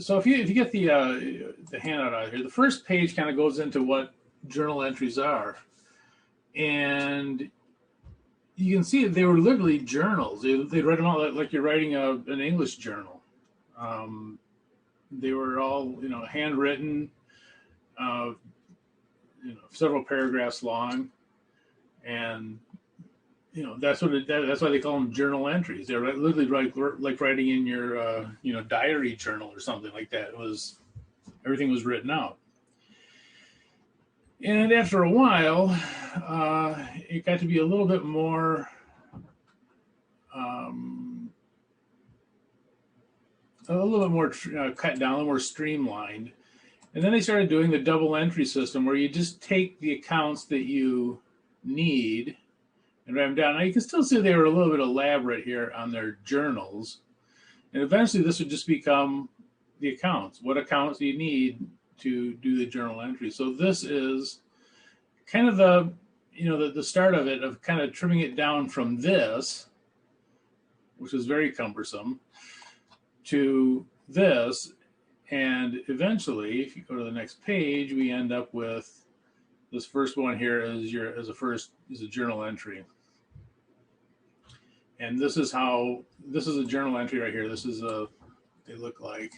so if you get the handout out here, the first page kind of goes into what journal entries are, and you can see that they were literally journals. They read them out like you're writing an English journal. They were all, handwritten, several paragraphs long, and that's why they call them journal entries. They're literally like writing in your diary journal or something like that. Everything was written out. And after a while, it got to be a little bit more cut down, a little more streamlined. And then they started doing the double entry system, where you just take the accounts that you need and write them down. Now you can still see they were a little bit elaborate here on their journals. And eventually this would just become the accounts. What accounts do you need to do the journal entry? So this is kind of the start of it, of kind of trimming it down from this, which is very cumbersome, to this. And eventually, if you go to the next page, we end up with this first one here as a journal entry. And this is a journal entry right here. This is they look like.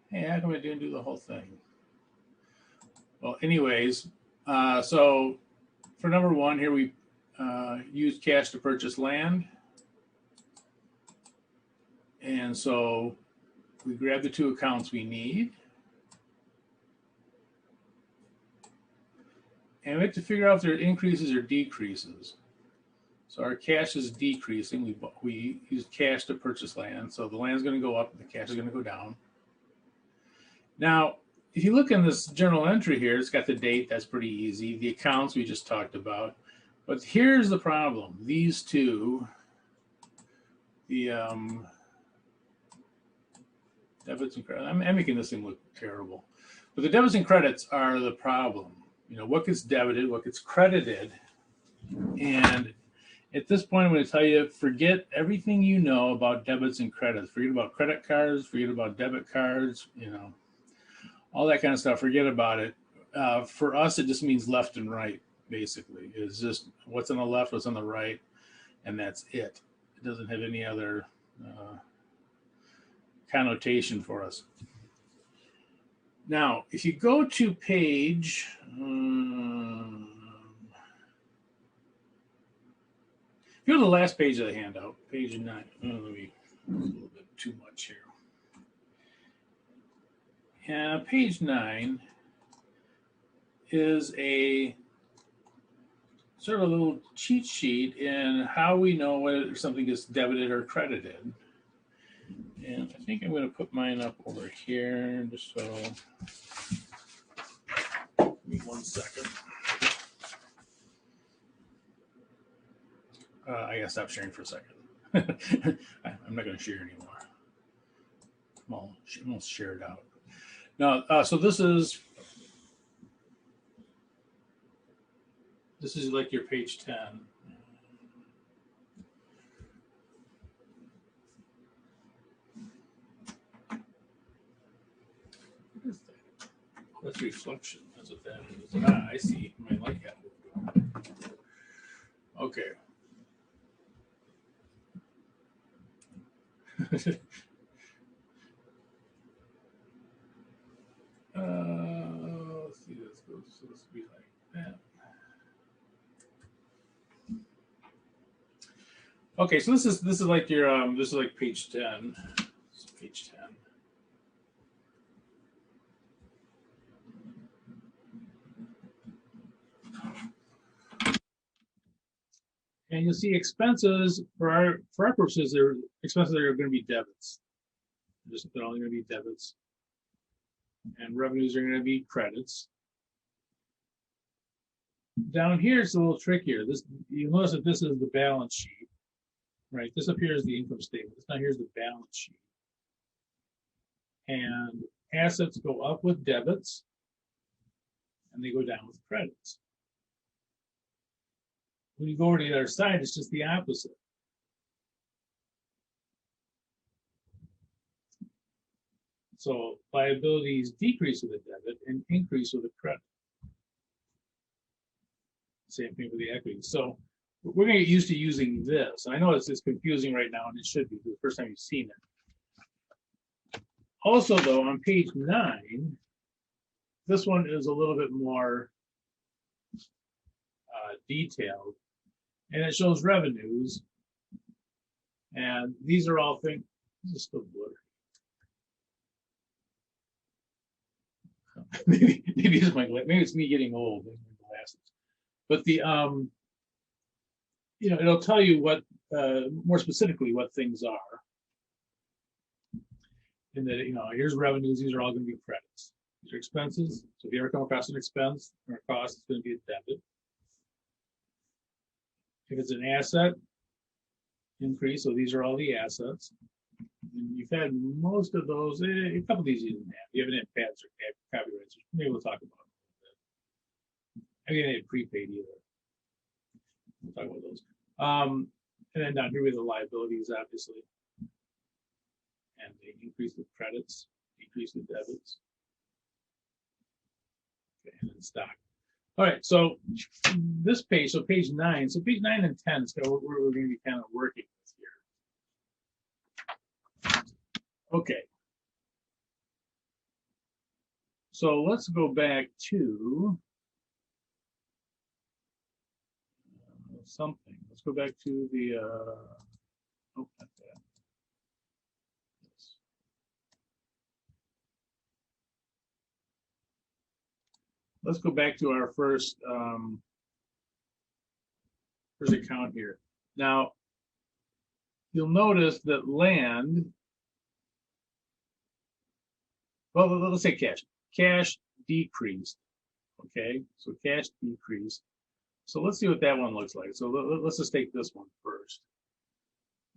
Hey, how come I didn't do the whole thing? Well, anyways, so for number one here, we used cash to purchase land. And so we grab the two accounts we need. And we have to figure out if there are increases or decreases. So our cash is decreasing. We used cash to purchase land. So the land is going to go up and the cash is going to go down. Now, if you look in this journal entry here, it's got the date. That's pretty easy. The accounts we just talked about. But here's the problem. These two, the debits and credits. I'm making this thing look terrible. But the debits and credits are the problem. What gets debited, what gets credited. And at this point, I'm going to tell you, forget everything you know about debits and credits. Forget about credit cards, forget about debit cards, all that kind of stuff. Forget about it. For us, it just means left and right, basically. It's just what's on the left, what's on the right, and that's it. It doesn't have any other connotation for us. Now, if you go to page, if you go to the last page of the handout, page 9, let me a little bit too much here. And page 9 is a sort of a little cheat sheet in how we know whether something gets debited or credited. And I think I'm going to put mine up over here, just so. Give me 1 second. I gotta stop sharing for a second. I'm not going to share anymore. I'll share it out. Now, so this is like your page 10. What is that? That's reflection. That's what that is. Ah, I see. My light got moved. Okay. Let's see, this goes supposed to be like that. Okay, so this is like your this is like page 10. This is page 10. And you'll see expenses for our purposes, expenses are going to be debits. They're only going to be debits. And revenues are going to be credits. Down here, it's a little trickier. You'll notice that this is the balance sheet, right? This up here is the income statement. Now here's the balance sheet. And assets go up with debits, and they go down with credits. When you go over to the other side, it's just the opposite. So liabilities decrease with a debit and increase with a credit. Same thing for the equity. So we're going to get used to using this. And I know it's confusing right now, and it should be the first time you've seen it. Also, though, on page 9, this one is a little bit more detailed, and it shows revenues. And these are all things. This is still blurry. maybe it's me getting old. Glasses. But the you know, it'll tell you what more specifically what things are. And that, you know, here's revenues. These are all going to be credits. These are expenses. So if you ever come across an expense or a cost, it's going to be a debit. If it's an asset, increase. So these are all the assets. And you've had most of those. A couple of these you didn't have. You haven't had patents or copyrights. Maybe we'll talk about it. I didn't have prepaid either. We'll talk about those. And then down here we have the liabilities, obviously. And they increase with credits, decrease with debits. Okay, and then stock. All right, so this page, so page 9, so page 9 and 10 is what we're going to be kind of working with here. Okay. So let's go back to something. Let's go back to the, oh, not that. Yes. Let's go back to our first account here. Now, you'll notice that land, well, let's say cash. Cash decreased, okay? So cash decreased. So let's see what that one looks like. So let's just take this one first.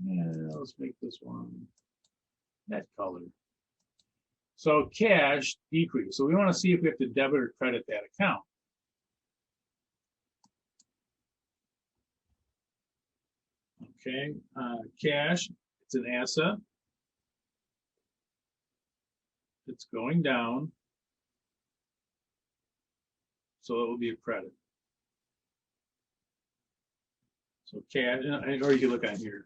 Yeah, let's make this one that color. So cash decreased. So we want to see if we have to debit or credit that account. Okay, cash, it's an asset. It's going down. So it will be a credit. So cash, or you can look on here.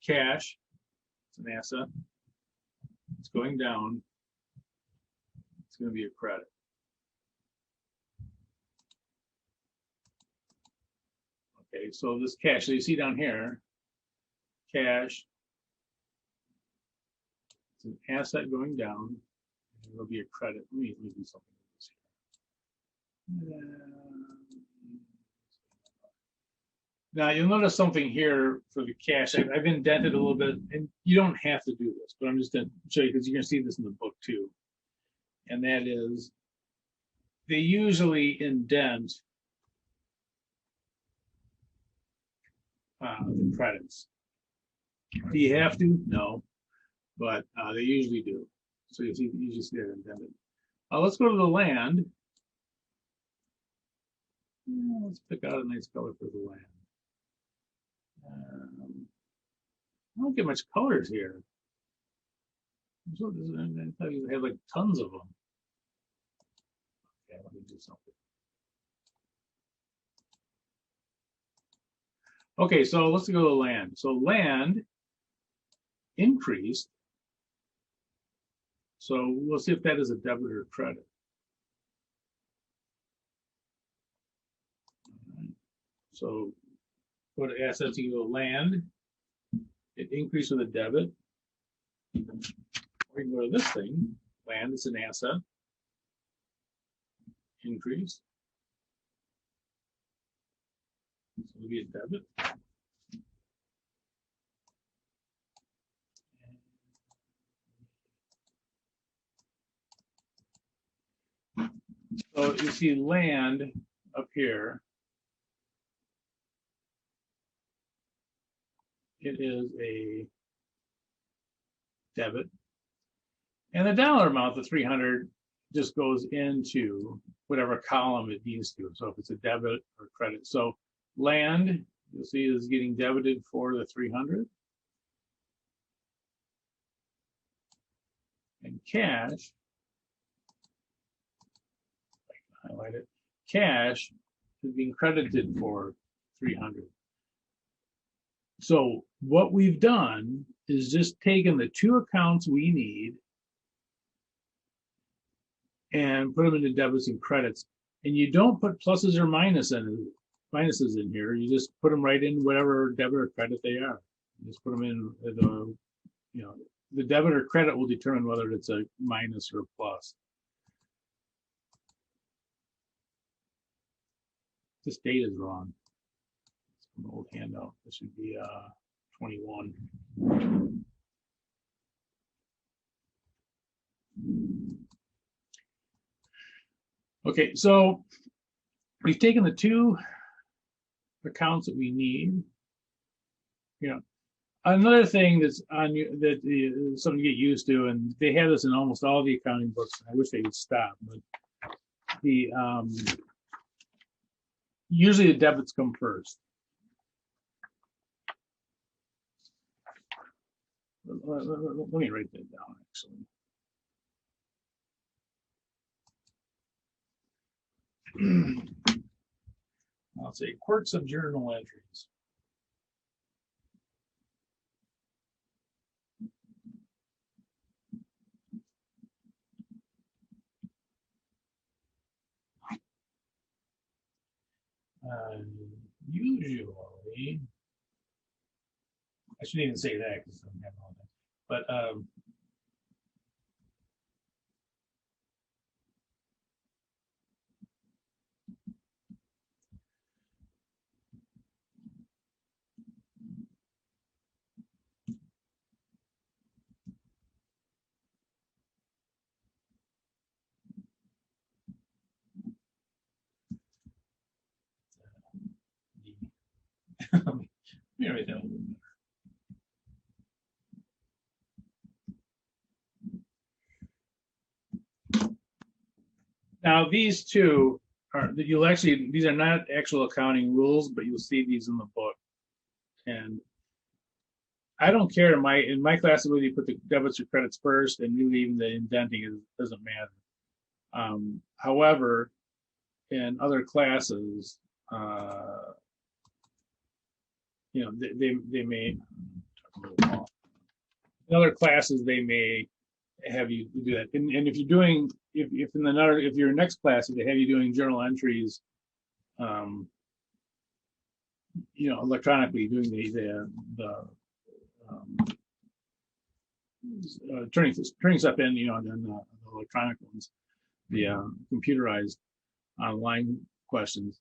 Cash, it's an asset. It's going down. It's going to be a credit. Okay, so this cash, so you see down here, cash, it's an asset going down. And it'll be a credit. Let me do something with this here. Now you'll notice something here for the cash. I've indented a little bit, and you don't have to do this, but I'm just going to show you because you're going to see this in the book too. And that is, they usually indent the credits. Do you have to? No, but they usually do. So you usually see that indented. Let's go to the land. Let's pick out a nice color for the land. I don't get much colors here. So I thought you had like tons of them. Okay, let me do something. Okay, so let's go to land. So land increased. So we'll see if that is a debit or credit. So go to assets, you go to land. It increased with a debit. Or you can go to this thing. Land is an asset. Increase. So it'll be a debit. So you see land up here. It is a debit. And the dollar amount, the 300, just goes into whatever column it needs to. So if it's a debit or credit. So land, you'll see, is getting debited for the 300. cash, highlight it, cash is being credited for 300. So what we've done is just taken the two accounts we need and put them into debits and credits. And you don't put pluses or minuses in here. You just put them right in whatever debit or credit they are. You just put them in the, the debit or credit will determine whether it's a minus or a plus. This date is wrong. It's an old handout. This should be 21. Okay, so we've taken the two accounts that we need. Another thing that's on you that is something to get used to, and they have this in almost all the accounting books. I wish they would stop, but the usually the debits come first. Let me write that down, actually. I'll say quirks of journal entries. Usually, I shouldn't even say that because I'm having all that. But let me write that a little bit. Now these two are you'll actually these are not actual accounting rules, but you'll see these in the book. And I don't care in my class whether you put the debits or credits first, and really even the indenting doesn't matter. However, in other classes, they may in other classes they may have you do that. And if you're doing if your next class if they have you doing journal entries, electronically doing the turning stuff in, and then the electronic ones, the computerized online questions,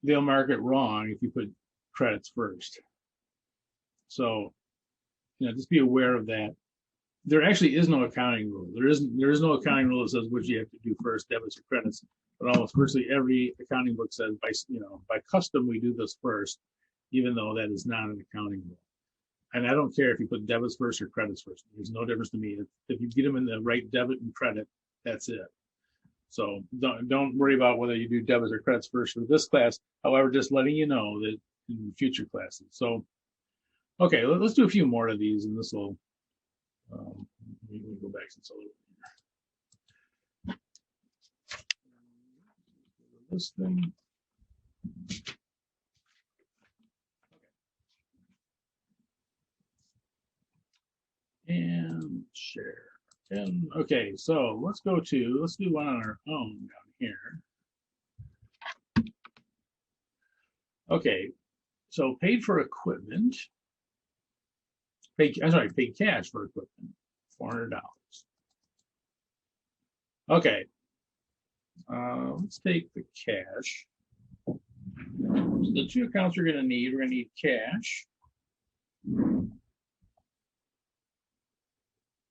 they'll mark it wrong if you put credits first. So, just be aware of that. There actually is no accounting rule. There is no accounting rule that says what you have to do first, debits or credits. But almost virtually every accounting book says by custom we do this first, even though that is not an accounting rule. And I don't care if you put debits first or credits first. There's no difference to me. If you get them in the right debit and credit, that's it. So don't worry about whether you do debits or credits first for this class. However, just letting you know that in future classes. So, okay, let's do a few more of these, and this will. Let me go back since this thing. And share. And okay, so let's do one on our own down here. Okay, so paid for equipment. Paid cash for equipment, $400. Okay, let's take the cash. So the two accounts we're going to need cash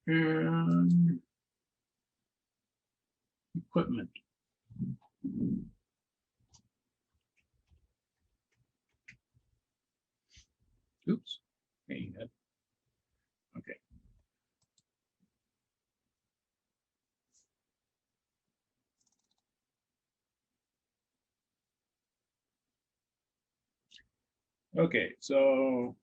and equipment. Oops, hang it. Okay. Okay, so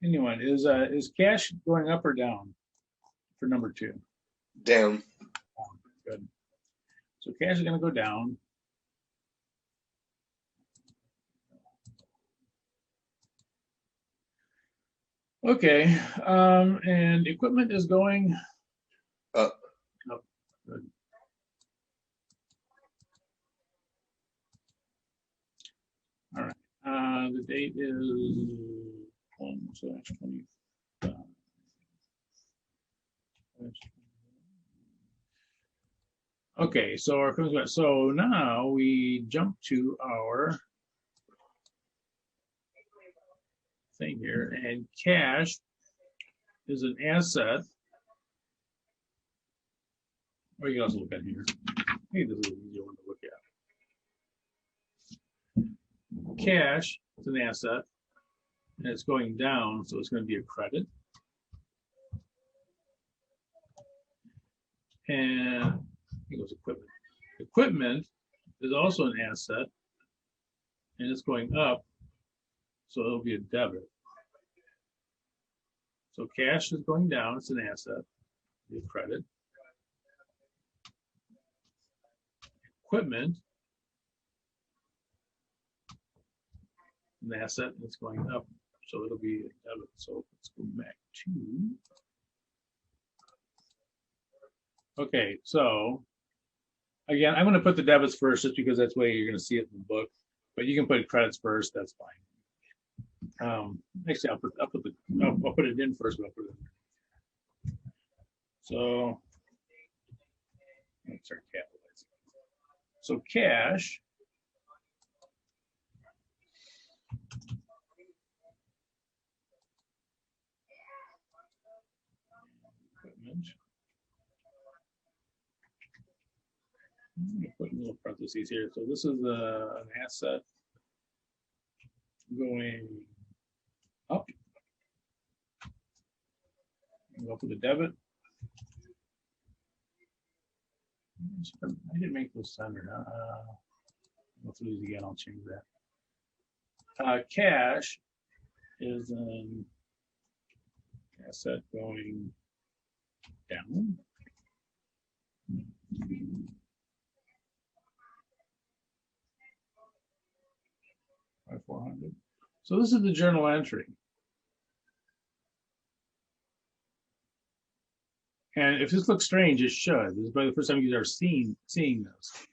Anyone, is cash going up or down for number 2? Down. Good. So cash is going to go down. Okay, and equipment is going up. Up. Good. All right. The date is 1/25. Okay, so now we jump to our thing here, and cash is an asset. Or you can also look at here. Hey, this is an easier one to look at. Cash is an asset, and it's going down, so it's going to be a credit. And it goes equipment. Equipment is also an asset, and it's going up, so it'll be a debit. So cash is going down, it's an asset, be a credit. Equipment, an asset, and it's going up, so it'll be a debit. So let's go back to. Okay, so again, I'm going to put the debits first just because that's the way you're going to see it in the book. But you can put credits first. That's fine. Actually, I'll put it in first, but I'll put it in. So let's start capitalizing. So cash equipment. I'm going to put in little parentheses here. So this is an asset going up. Go for the debit. I didn't make those centered. Go through these again. I'll change that. Cash is an asset going down. By 400. So this is the journal entry. And if this looks strange, it should. This is probably the first time you are seeing this.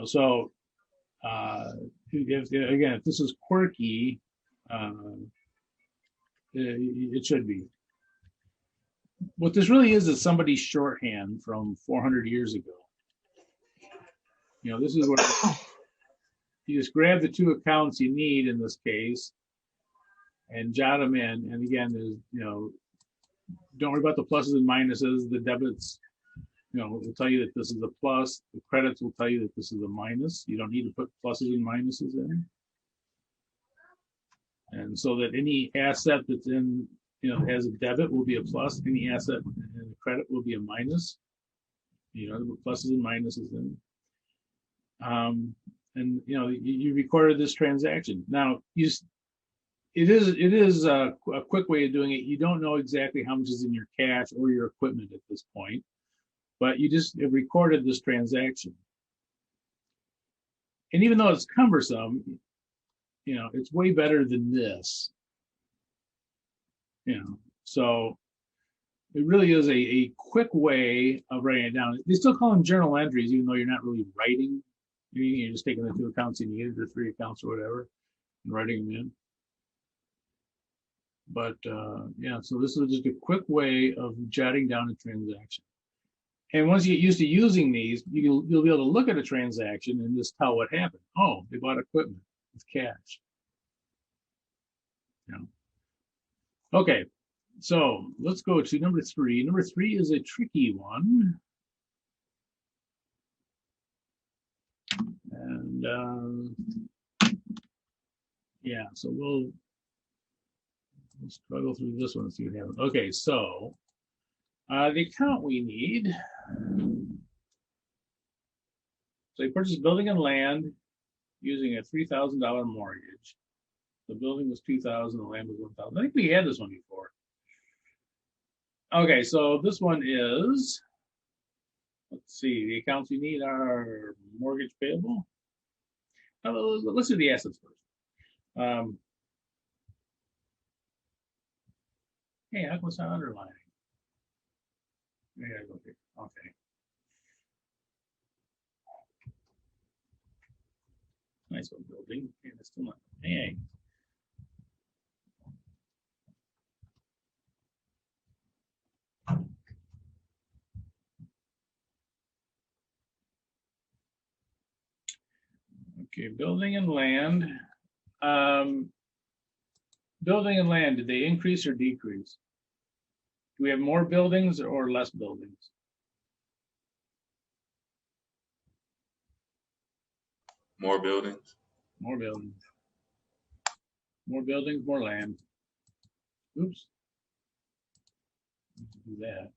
So if this is quirky, it should be. What this really is somebody's shorthand from 400 years ago. This is what you just grab the 2 accounts you need in this case and jot them in. And again, don't worry about the pluses and minuses. The debits, will tell you that this is a plus. The credits will tell you that this is a minus. You don't need to put pluses and minuses in. And so that any asset that's in, has a debit will be a plus. Any asset and credit will be a minus. The pluses and minuses in. And you recorded this transaction. Now it is a quick way of doing it. You don't know exactly how much is in your cash or your equipment at this point, but you just have recorded this transaction. And even though it's cumbersome, it's way better than this. So it really is a quick way of writing it down. They still call them journal entries, even though you're not really writing. You're just taking the 2 accounts you needed, or 3 accounts or whatever, and writing them in. But so this is just a quick way of jotting down a transaction. And once you get used to using these, you'll be able to look at a transaction and just tell what happened. Oh, they bought equipment with cash. Okay, so let's go to number 3. Number 3 is a tricky one. And so we'll struggle through this one and see what happens. Okay, so the account we need. So you purchased building and land using a $3,000 mortgage. The building was 2,000, the land was 1,000. I think we had this one before. Okay, so this one is, let's see, the accounts we need are mortgage payable. Let's do the assets first. Hey, how come it's not underlining? Yeah, go here. Okay. Nice one building. And it's still not. Hey. Okay, building and land. Building and land, did they increase or decrease? Do we have more buildings or less buildings? More buildings. More buildings. More buildings, more land. Oops. Do that.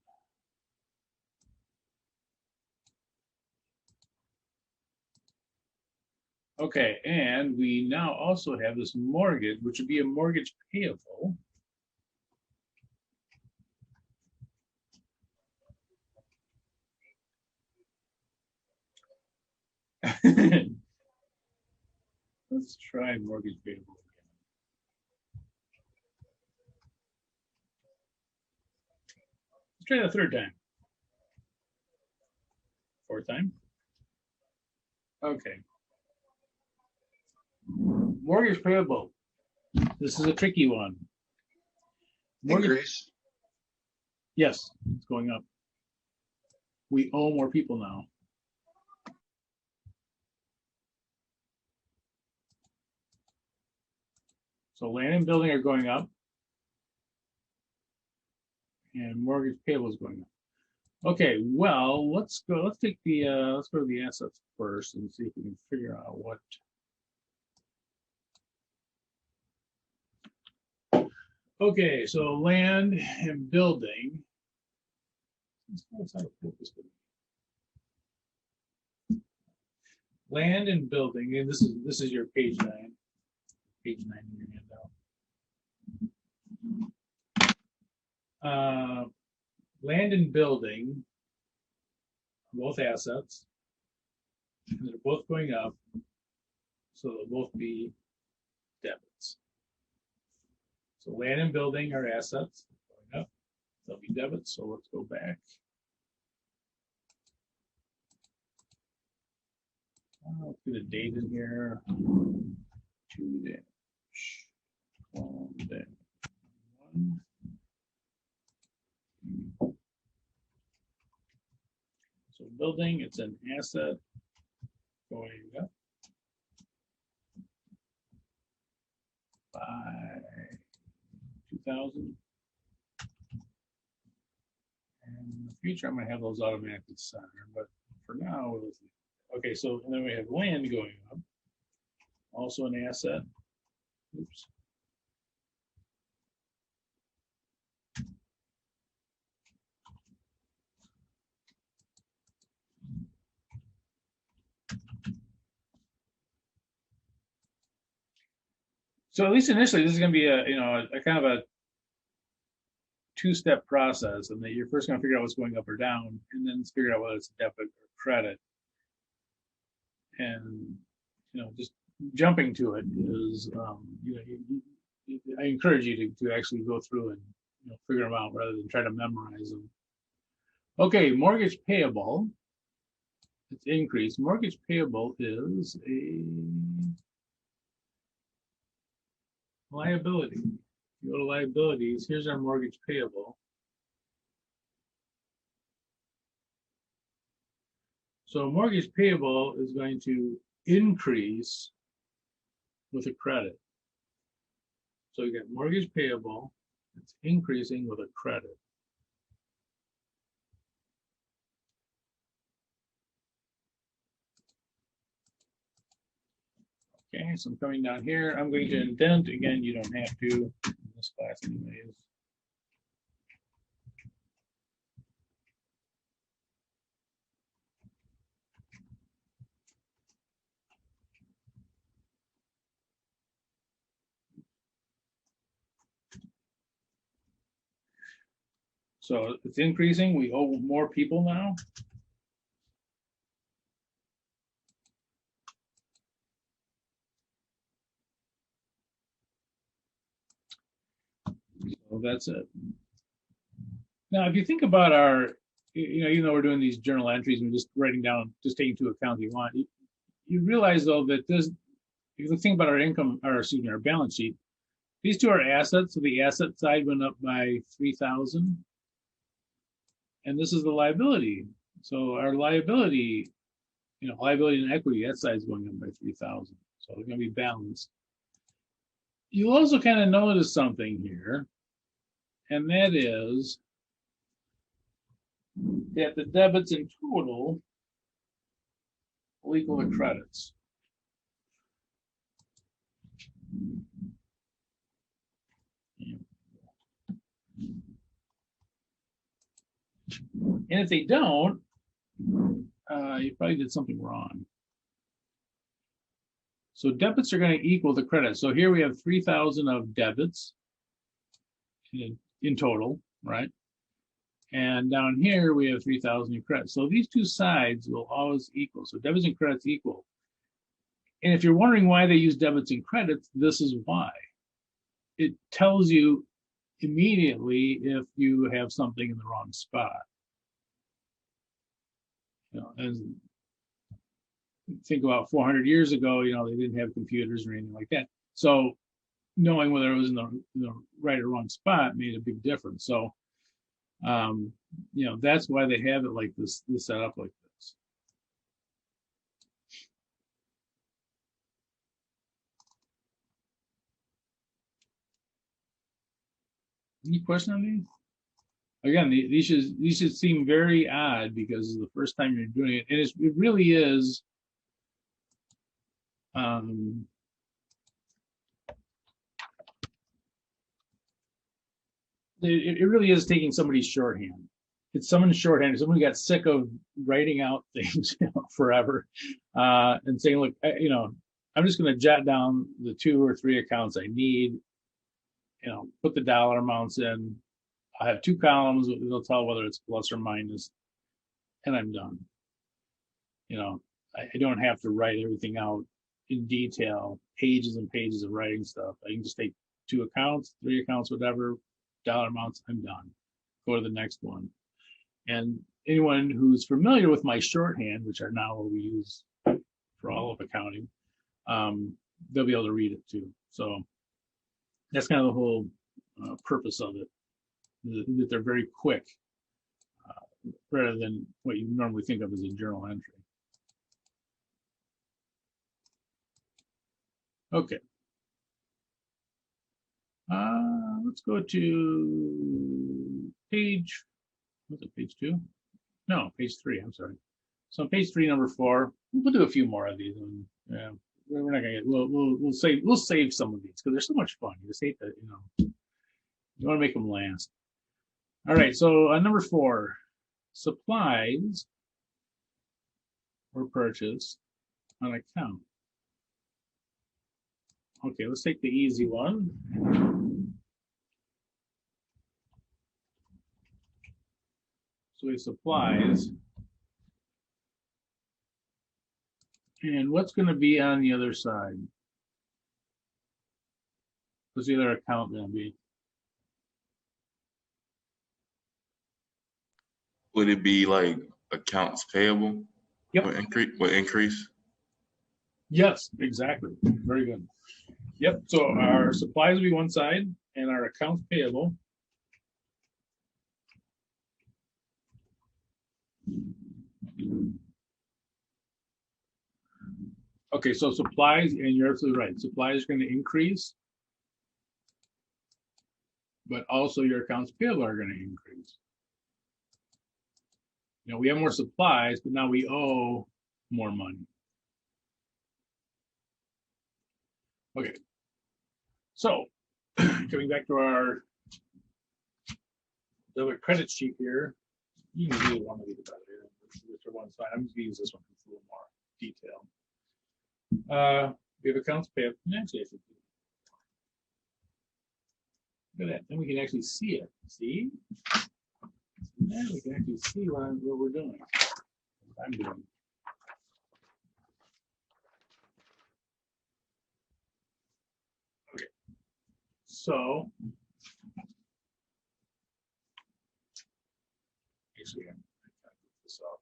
Okay, and we now also have this mortgage, which would be a mortgage payable. Let's try mortgage payable again. Let's try the third time. Fourth time. Okay. Mortgage payable. This is a tricky one. Mortgage, Increase. yes, it's going up. We owe more people now. So land and building are going up, and mortgage payable is going up. Okay, well, let's go. Let's take the let's go to the assets first and see if we can figure out what. Okay, so land and building. Land and building, and this is your page 9. Page 9 in your handout. Land and building, both assets, and they're both going up, so they'll both be debits. So land and building are assets going up, they'll be debits. So let's go back. I'll put a date in here. 2-1. So building, it's an asset going up by 2,000. And in the future, I'm going to have those automatically centered, but for now, okay, so and then we have land going up, also an asset. Oops. So at least initially, this is going to be a kind of a two-step process, and that you're first going to figure out what's going up or down, and then figure out whether it's debit or credit. And just jumping to it is, I encourage you to actually go through and figure them out rather than try to memorize them. Okay, mortgage payable. It's increased. Mortgage payable is a liability. You go to liabilities. Here's our mortgage payable. So mortgage payable is going to increase with a credit. So you get mortgage payable, it's increasing with a credit. Okay, so I'm coming down here. I'm going to indent. Again, you don't have to in this class anyways. So it's increasing. We owe more people now. So that's it. Now, if you think about our, even though we're doing these journal entries and just writing down, just taking into account you want, you realize though that this, if you think about our income, or excuse me, our balance sheet, these two are assets. So the asset side went up by 3,000, and this is the liability. So our liability, liability and equity, that side's going up by 3,000. So they're going to be balanced. You'll also kind of notice something here, and that is that the debits in total will equal the credits. And if they don't, you probably did something wrong. So debits are going to equal the credits. So here we have 3,000 of debits in total, right? And down here we have 3,000 in credits. So these two sides will always equal. So debits and credits equal. And if you're wondering why they use debits and credits, this is why. It tells you immediately if you have something in the wrong spot. And think about 400 years ago, they didn't have computers or anything like that. So knowing whether it was in the right or wrong spot made a big difference. So, that's why they have it like this set up like this. Any question on these? Again, these should seem very odd because it's the first time you're doing it, and it really is. It really is taking somebody's shorthand. It's someone's shorthand. Someone who got sick of writing out things forever, and saying, "Look, I'm just going to jot down the 2 or 3 accounts I need. Put the dollar amounts in. I have 2 columns. It'll tell whether it's plus or minus, and I'm done. I don't have to write everything out in detail, pages and pages of writing stuff. I can just take 2 accounts, 3 accounts, whatever, dollar amounts, I'm done. Go to the next one. And anyone who's familiar with my shorthand, which are now what we use for all of accounting, they'll be able to read it too. So that's kind of the whole purpose of it, that they're very quick, rather than what you normally think of as a journal entry. Okay. Let's go to page, was it page 2? No, page 3, I'm sorry. So on page 3, number 4, we'll do a few more of these. And, we're not gonna get, we'll save some of these because they're so much fun. You just hate that, you want to make them last. All right, so on number 4, supplies were purchased on account. Okay, let's take the easy one. So we have supplies. And what's going to be on the other side? What's the other account going to be? Would it be like accounts payable? Yep. Will increase? Yes, exactly. Very good. Yep. So our supplies will be one side, and our accounts payable. Okay, so supplies, and you're absolutely right. Supplies are going to increase, but also your accounts payable are going to increase. We have more supplies, but now we owe more money. Okay. So coming back to our debit credit sheet here, you can do one of these better. Which one's fine. I'm just going to use this one for a little more detail. We have accounts payable. Actually, look at that. Then we can actually see it. See? Yeah, we can actually see what we're doing. What I'm doing. Okay. So, actually, I'm going to put this up.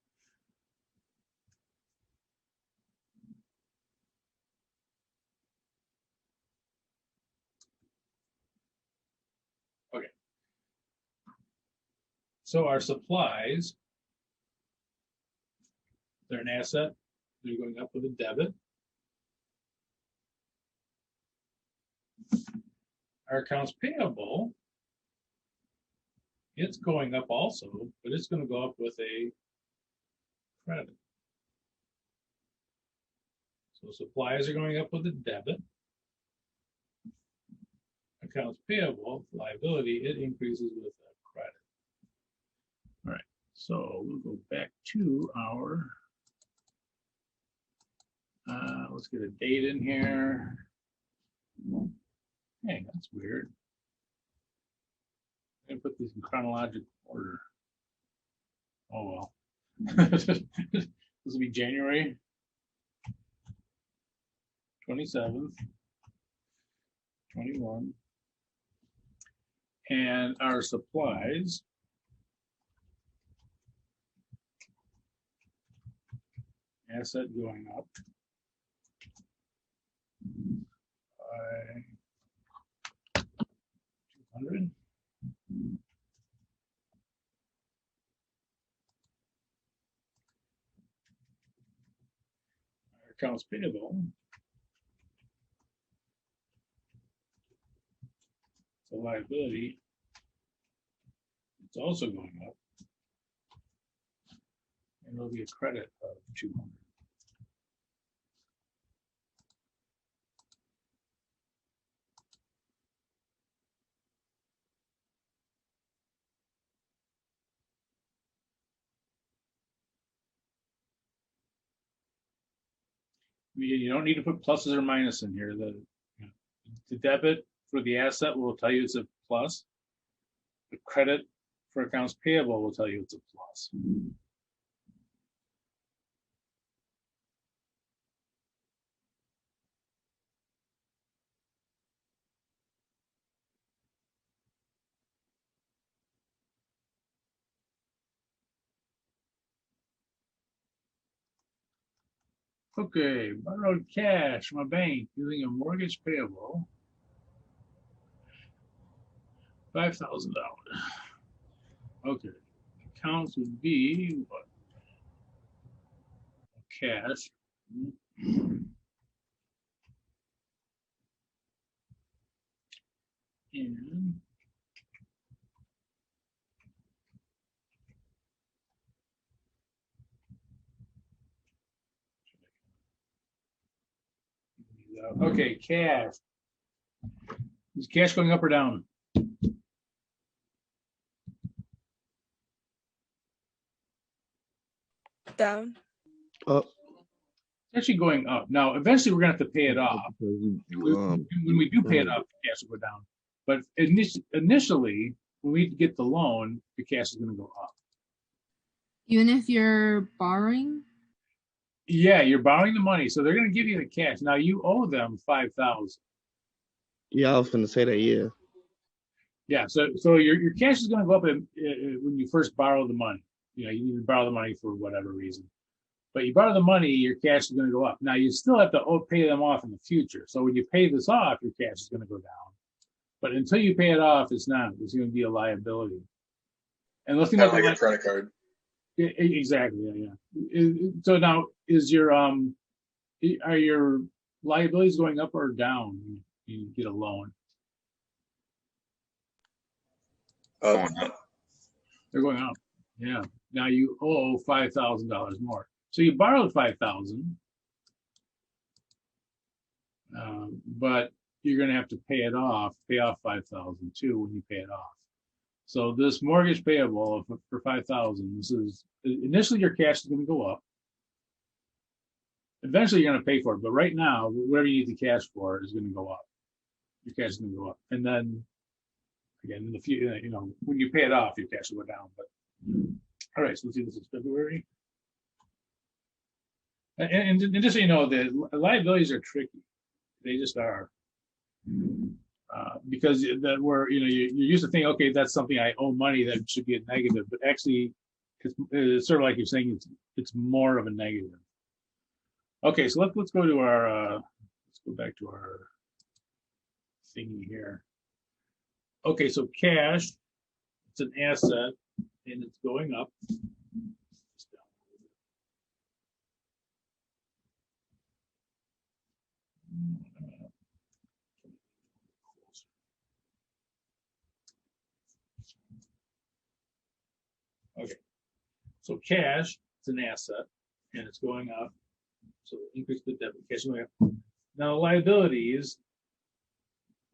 Okay. So our supplies, they're an asset. They're going up with a debit. Our accounts payable, it's going up also, but it's going to go up with a credit. So supplies are going up with a debit. Accounts payable, liability, it increases with a credit. All right, so we'll go back to our, let's get a date in here. Hey, that's weird. I'm gonna put these in chronological order. Oh well. This will be January 27th, 21. And our supplies. Asset going up by 200. Our accounts payable. The liability, it's also going up. And there'll be a credit of 200. You don't need to put pluses or minuses in here. The debit for the asset will tell you it's a plus. The credit for accounts payable will tell you it's a plus. Okay, borrowed cash from a bank using a mortgage payable, $5,000. Okay, accounts would be what? Cash. And okay, cash. Is cash going up or down? Down. Up. It's actually going up. Now, eventually we're gonna have to pay it off. When we do pay it off, the cash will go down. But initially, when we get the loan, the cash is gonna go up. Even if you're borrowing? Yeah, you're borrowing the money, so they're gonna give you the cash. Now you owe them 5,000. Yeah, I was gonna say that. Yeah. Yeah, so your cash is gonna go up when you first borrow the money. You know, you need to borrow the money for whatever reason. But you borrow the money, your cash is gonna go up. Now you still have to pay them off in the future. So when you pay this off, your cash is gonna go down. But until you pay it off, it's not. It's gonna be a liability. And let's think Kind about of like a credit card. Exactly, yeah. So now is are your liabilities going up or down when you get a loan? Going up. They're going up. Yeah. Now you owe $5,000 more. So you borrowed 5,000, but you're going to have to pay off 5,000 too when you pay it off. So this mortgage payable for 5,000, this is initially your cash is going to go up. Eventually you're going to pay for it, but right now, whatever you need the cash for is going to go up. Your cash is going to go up, and then again in the future, you know, when you pay it off, your cash will go down. But All right, so let's see, this is February. And just so you know, the liabilities are tricky. They just are. Because that we're, you know, you're used to thinking, okay, that's something I owe money, that should be a negative, but actually it's sort of like you're saying, it's more of a negative. Okay, so let's go to our, let's go back to our thingy here. Okay, so cash, it's an asset and it's going up. Okay, so cash, it's an asset and it's going up. So increase the debit, cash going up. Now liabilities,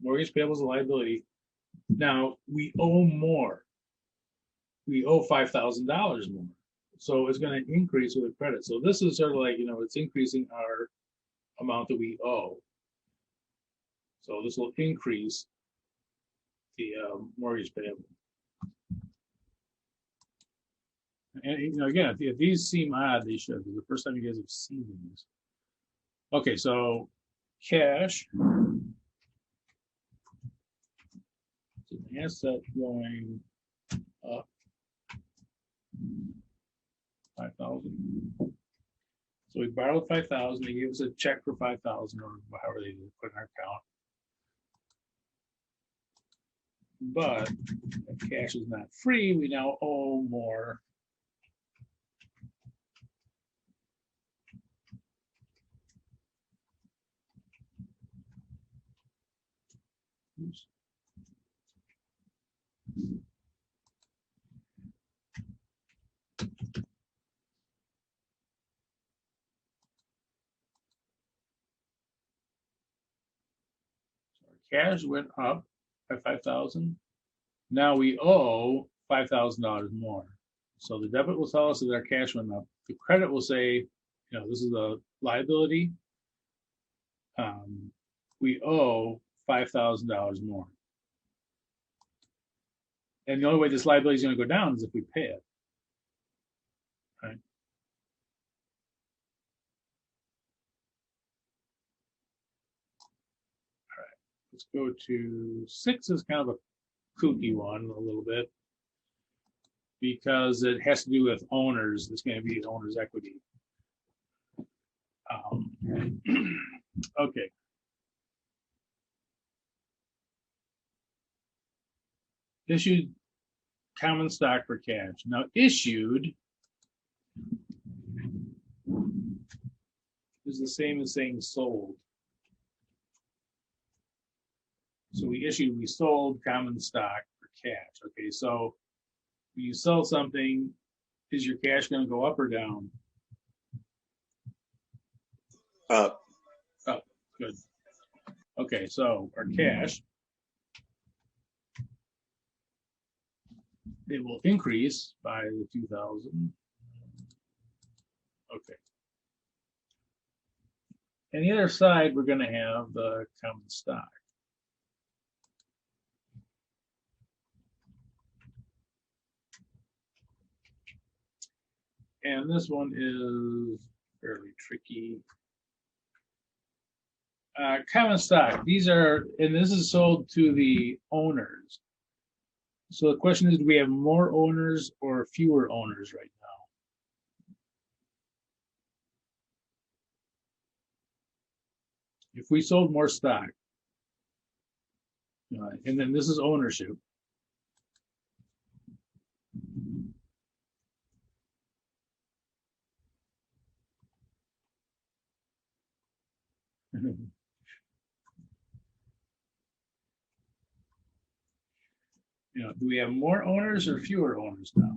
mortgage payable is a liability. Now we owe more. We owe $5,000 more. So it's going to increase with a credit. So this is sort of like, you know, it's increasing our amount that we owe. So this will increase the mortgage payable. And you know, again, if these seem odd, they should. The first time you guys have seen these. Okay, so cash. It's an asset going up 5,000. So we borrowed 5,000. They gave us a check for 5,000, or however they put in our account. But if cash is not free, we now owe more. Oops. So our cash went up by 5,000. Now we owe $5,000 more. So the debit will tell us that our cash went up. The credit will say, you know, this is a liability. We owe $5,000 more. And the only way this liability is going to go down is if we pay it. Right? All right. Let's go to 6 is kind of a kooky one a little bit because it has to do with owners. It's going to be owner's equity. Okay. Issued common stock for cash. Now issued is the same as saying sold. So we sold common stock for cash. Okay, so when you sell something, is your cash going to go up or down? Up. Up, good. Okay, so our cash, it will increase by the 2,000. Okay. And the other side, we're going to have the common stock. And this one is fairly tricky. Common stock, these are, and this is sold to the owners. So the question is, do we have more owners or fewer owners right now? If we sold more stock, and then this is ownership. Do we have more owners or fewer owners now?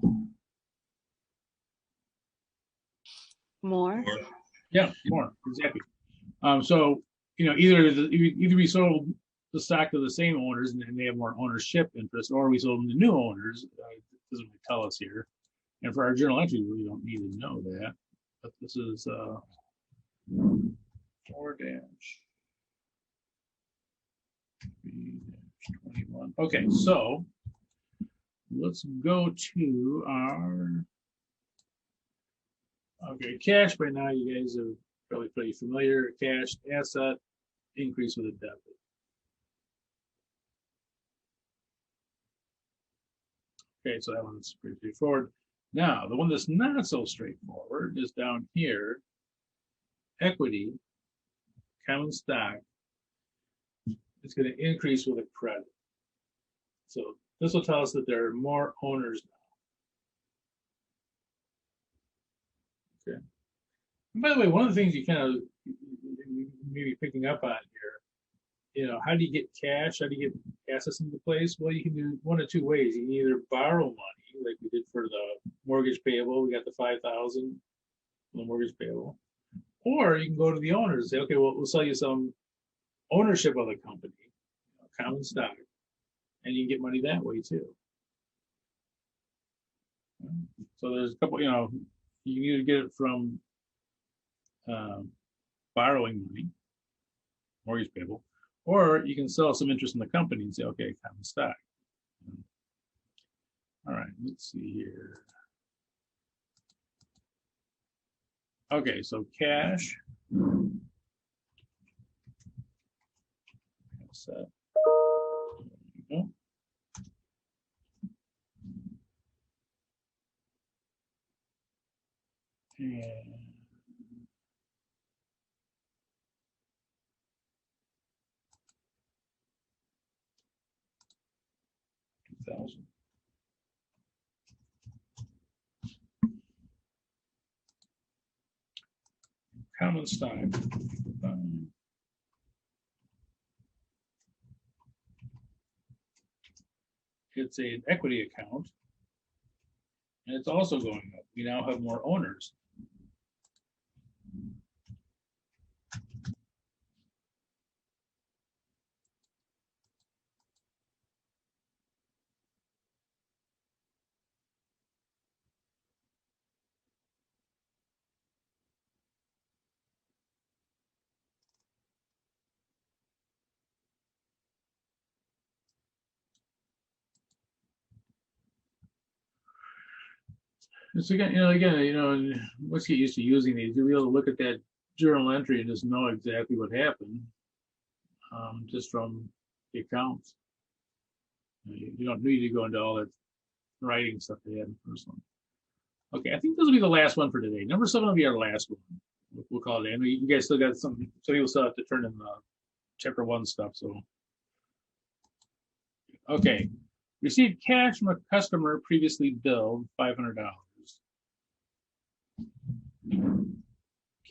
More. Yeah, more, exactly. So, either we sold the stock to the same owners and they have more ownership interest, or we sold them to new owners. It doesn't really tell us here. And for our journal entry, we don't need to know that. But this is 4-3-21. Okay, so let's go to our, okay, cash by now you guys are probably pretty familiar. Cash asset increase with a debit. Okay, so that one's pretty straightforward. Now, the one that's not so straightforward is down here, equity, common stock. It's going to increase with a credit. So this will tell us that there are more owners now. Okay. And by the way, one of the things you kind of maybe picking up on here, how do you get cash? How do you get assets into place? Well, you can do one of two ways. You can either borrow money, like we did for the mortgage payable. We got the 5,000 for the mortgage payable, or you can go to the owners and say, okay, well, we'll sell you some ownership of the company, common stock, and you can get money that way too. So there's a couple, you can either get it from borrowing money, mortgage payable, or you can sell some interest in the company and say, okay, common stock. All right, let's see here. Okay, so cash. Set. There you go. And $2,000. Common stock. It's an equity account, and it's also going up. We now have more owners. So again, let's get used to using these. You'll be able to look at that journal entry and just know exactly what happened, just from the accounts. You don't need to go into all that writing stuff they had in the first one. Okay, I think this will be the last one for today. Number 7 will be our last one. We'll call it. I know you guys still got some people still have to turn in the chapter 1 stuff. So, okay, received cash from a customer previously billed $500.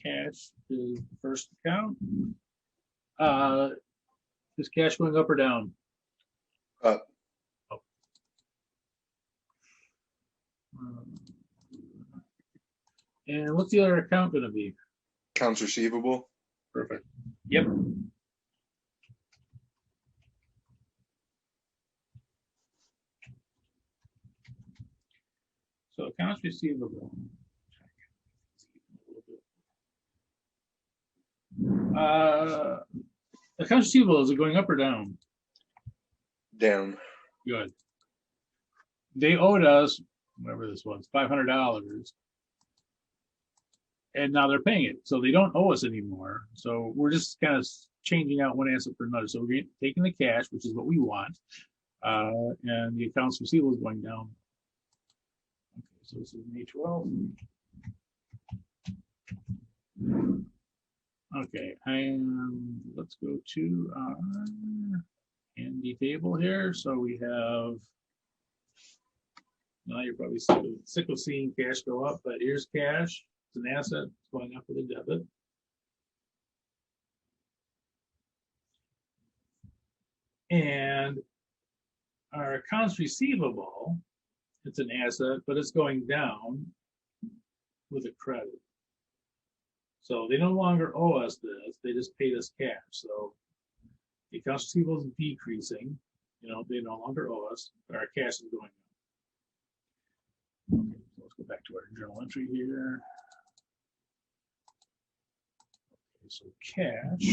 Cash is the first account. Is cash going up or down? Up. Up. And what's the other account going to be? Accounts receivable. Perfect. Yep. So accounts receivable. Accounts receivable, is it going up or down? Down. Good. They owed us, whatever this was, $500. And now they're paying it. So they don't owe us anymore. So we're just kind of changing out one asset for another. So we're taking the cash, which is what we want. And the accounts receivable is going down. Okay, so this is an A12. Okay, and let's go to our handy table here. So we have, now you're probably sick of seeing cash go up, but here's cash. It's an asset, it's going up with a debit. And our accounts receivable, it's an asset, but it's going down with a credit. So they no longer owe us this, they just paid us cash. So the accounts receivable is decreasing, they no longer owe us, but our cash is going up. Okay, so let's go back to our journal entry here. Okay, so cash.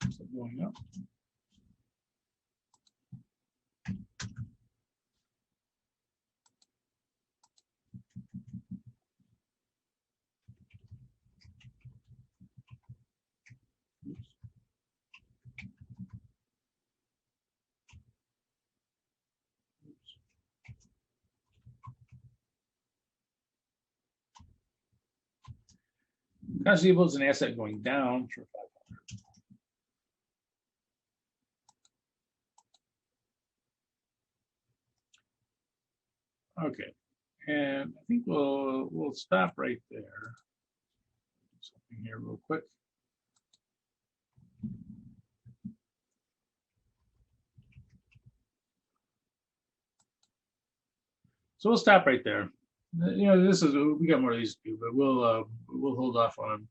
Is it going up? Accounts receivable is an asset going down for 500. Okay, and I think we'll stop right there. Do something here real quick. So we'll stop right there. You know, this is, we got more of these to do, but we'll hold off on them.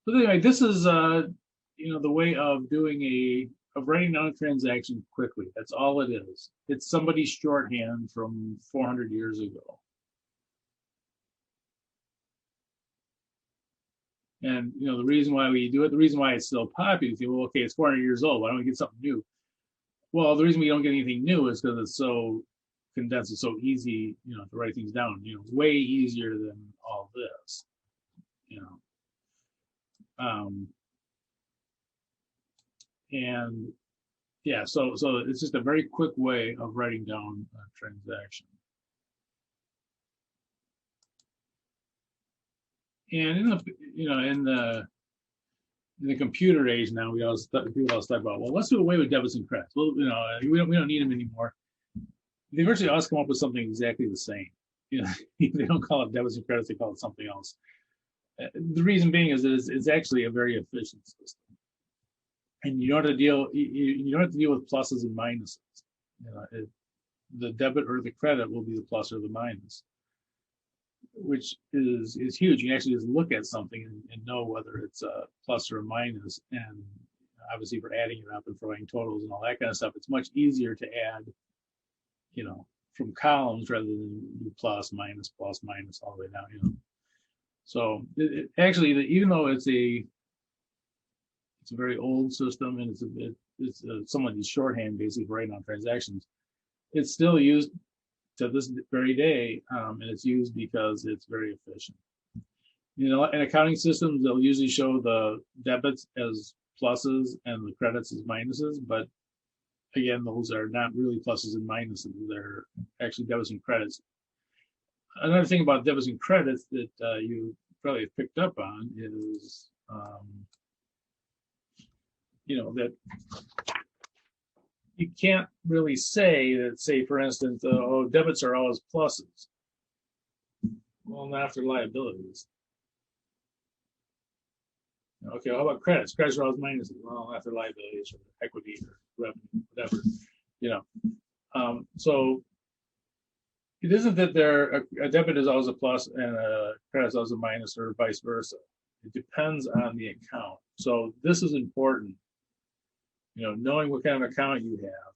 But anyway, this is you know, the way of doing of writing down a transaction quickly. That's all it is. It's somebody's shorthand from 400 years ago. And you know, the reason why we do it, the reason why it's still popular, you say, well, okay, it's 400 years old. Why don't we get something new? Well, the reason we don't get anything new is because it's so condensed, it's so easy, you know, to write things down. You know, way easier than all this. You know, and yeah, so it's just a very quick way of writing down a transaction. And in the, you know, in the computer age now, people always talk about, well, let's do away with debits and credits. Well, you know, we don't need them anymore. They virtually always come up with something exactly the same. You know, they don't call it debits and credits; they call it something else. The reason being is that it's actually a very efficient system, and you don't have to deal. You don't have to deal with pluses and minuses. You know, the debit or the credit will be the plus or the minus, which is huge. You can actually just look at something and know whether it's a plus or a minus, and obviously for adding it up and throwing totals and all that kind of stuff, it's much easier to add, you know, from columns rather than do plus, minus, all the way down, you know. So actually, even though it's a very old system and it's somebody's shorthand basically for writing on transactions, it's still used to this very day, and it's used because it's very efficient. You know, in accounting systems, they'll usually show the debits as pluses and the credits as minuses, but again, those are not really pluses and minuses. They're actually debits and credits. Another thing about debits and credits that you probably have picked up on is, you know, that you can't really say that, say, for instance, oh, debits are always pluses. Well, not after liabilities. Okay, how about credits? Credits are always minuses. Well, after liabilities or equity or revenue, whatever, you know. So it isn't that a debit is always a plus and a credit is always a minus or vice versa. It depends on the account. So this is important. You know, knowing what kind of account you have.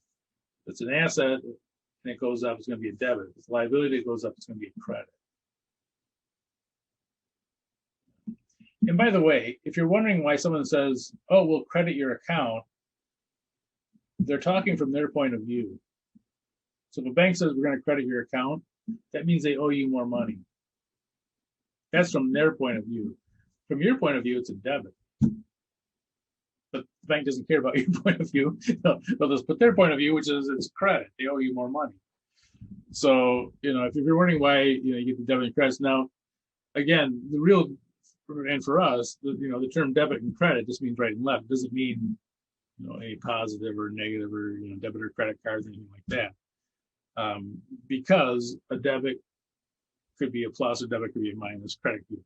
If it's an asset and it goes up, it's going to be a debit. If it's a liability, it goes up, it's going to be a credit. And by the way, if you're wondering why someone says, oh, we'll credit your account, they're talking from their point of view. So if a bank says we're going to credit your account, that means they owe you more money. That's from their point of view. From your point of view, it's a debit. But the bank doesn't care about your point of view. They'll just put their point of view, which is it's credit. They owe you more money. So, you know, if you're wondering why, you know, you get the debit and credits. Now, again, the real, and for us, you know, the term debit and credit just means right and left. It doesn't mean, you know, any positive or negative or, you know, debit or credit cards or anything like that. Because a debit could be a plus, a debit could be a minus, credit could be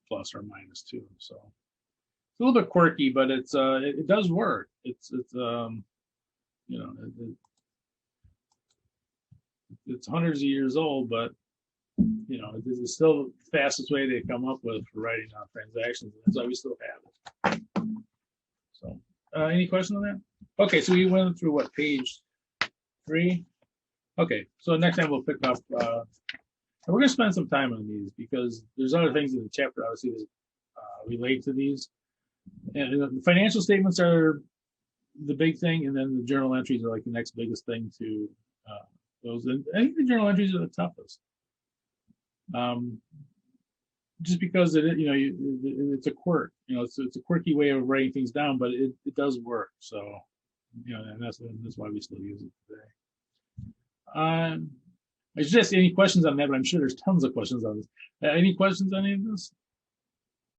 plus or minus too. So it's a little bit quirky, but it's it does work. It's you know, it's hundreds of years old, but you know, it's still the fastest way to come up with for writing out transactions. That's why we still have it. So, any questions on that? Okay, so we went through what, page 3? Okay, so next time we'll pick up, and we're going to spend some time on these because there's other things in the chapter obviously that relate to these. And the financial statements are the big thing, and then the journal entries are like the next biggest thing to those. And I think the journal entries are the toughest. Just because it, you know, it's a quirk, you know, it's a quirky way of writing things down, but it does work. So, you know, and that's why we still use it today. I suggest any questions on that, but I'm sure there's tons of questions on this. Any questions on any of this?